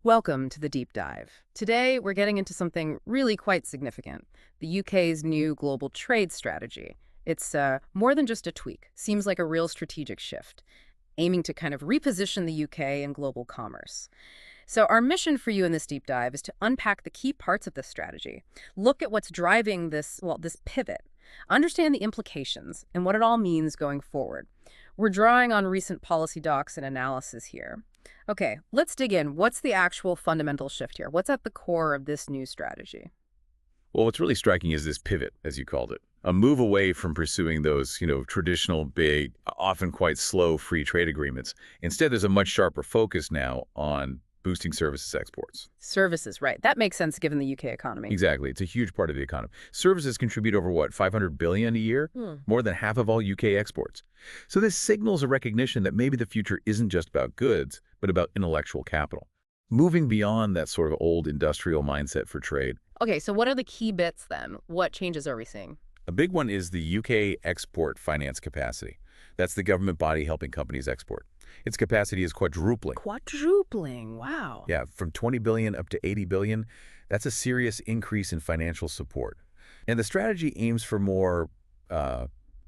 Welcome to the deep dive. Today, we're getting into something really quite significant, the UK's new global trade strategy. It's more than just a tweak, seems like a real strategic shift, aiming to kind of reposition the UK in global commerce. So our mission for you in this deep dive is to unpack the key parts of this strategy, look at what's driving this pivot, understand the implications and what it all means going forward. We're drawing on recent policy docs and analysis here. Okay, let's dig in. What's the actual fundamental shift here? What's at the core of this new strategy? Well, what's really striking is this pivot, as you called it, a move away from pursuing those, traditional, big, often quite slow free trade agreements. Instead, there's a much sharper focus now on boosting services exports. Services, right. That makes sense given the UK economy. Exactly. It's a huge part of the economy. Services contribute over, what, 500 billion a year? More than half of all UK exports. So this signals a recognition that maybe the future isn't just about goods, but about intellectual capital. Moving beyond that sort of old industrial mindset for trade. Okay, so what are the key bits then? What changes are we seeing? A big one is the UK Export Finance Capacity. That's the government body helping companies export. Its capacity is quadrupling. Quadrupling, wow. Yeah, from 20 billion up to 80 billion. That's a serious increase in financial support. And the strategy aims for more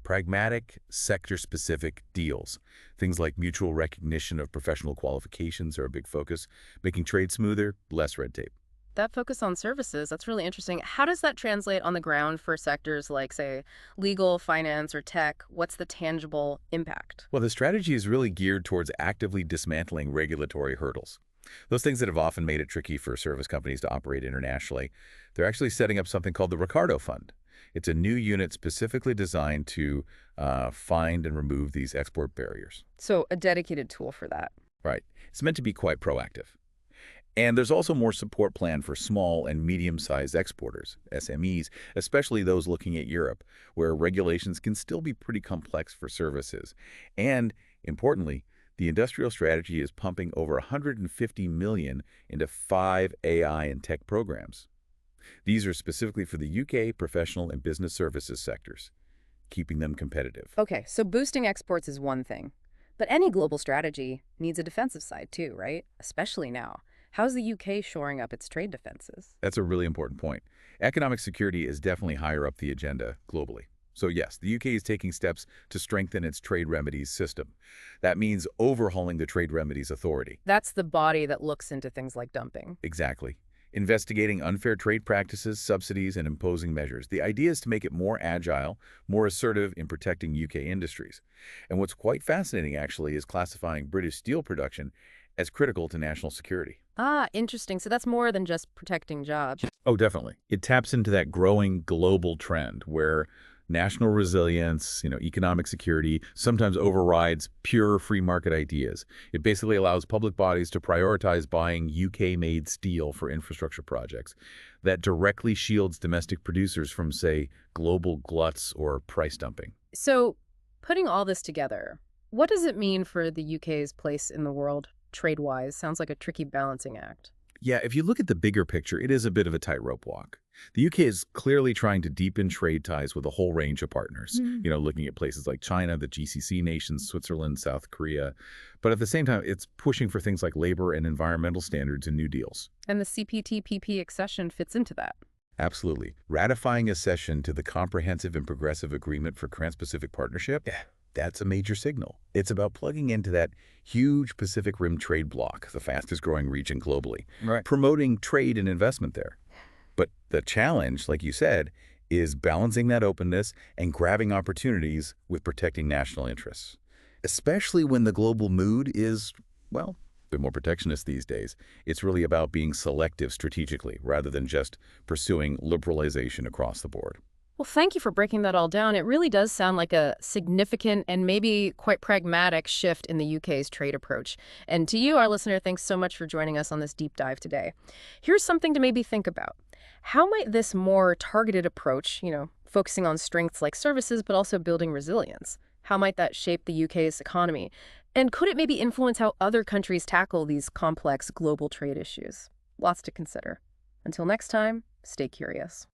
pragmatic, sector-specific deals. Things like mutual recognition of professional qualifications are a big focus, making trade smoother, less red tape. That focus on services, that's really interesting. How does that translate on the ground for sectors like, say, legal, finance, or tech? What's the tangible impact? Well, the strategy is really geared towards actively dismantling regulatory hurdles. Those things that have often made it tricky for service companies to operate internationally, they're actually setting up something called the Ricardo Fund. It's a new unit specifically designed to find and remove these export barriers. So a dedicated tool for that. Right. It's meant to be quite proactive. And there's also more support planned for small and medium-sized exporters, SMEs, especially those looking at Europe, where regulations can still be pretty complex for services. And, importantly, the industrial strategy is pumping over 150 million into 5 AI and tech programs. These are specifically for the UK professional and business services sectors, keeping them competitive. Okay, so boosting exports is one thing. But any global strategy needs a defensive side too, right? Especially now. How's the UK shoring up its trade defenses? That's a really important point. Economic security is definitely higher up the agenda globally. So yes, the UK is taking steps to strengthen its trade remedies system. That means overhauling the Trade Remedies Authority. That's the body that looks into things like dumping. Exactly. Investigating unfair trade practices, subsidies, and imposing measures. The idea is to make it more agile, more assertive in protecting UK industries. And what's quite fascinating, actually, is classifying British steel production as critical to national security. Ah, interesting. So that's more than just protecting jobs. Oh, definitely. It taps into that growing global trend where national resilience, economic security sometimes overrides pure free market ideas. It basically allows public bodies to prioritize buying UK-made steel for infrastructure projects that directly shields domestic producers from, say, global gluts or price dumping. So putting all this together, what does it mean for the UK's place in the world trade-wise? Sounds like a tricky balancing act. Yeah, if you look at the bigger picture, it is a bit of a tightrope walk. The UK is clearly trying to deepen trade ties with a whole range of partners, looking at places like China, the GCC nations, Switzerland, South Korea. But at the same time, it's pushing for things like labor and environmental standards in new deals. And the CPTPP accession fits into that. Absolutely. Ratifying accession to the Comprehensive and Progressive Agreement for Trans-Pacific Partnership, that's a major signal. It's about plugging into that huge Pacific Rim trade bloc, the fastest growing region globally, promoting trade and investment there. But the challenge, like you said, is balancing that openness and grabbing opportunities with protecting national interests, especially when the global mood is, well, a bit more protectionist these days. It's really about being selective strategically rather than just pursuing liberalization across the board. Well, thank you for breaking that all down. It really does sound like a significant and maybe quite pragmatic shift in the UK's trade approach. And to you, our listener, thanks so much for joining us on this deep dive today. Here's something to maybe think about. How might this more targeted approach, focusing on strengths like services, but also building resilience, how might that shape the UK's economy? And could it maybe influence how other countries tackle these complex global trade issues? Lots to consider. Until next time, stay curious.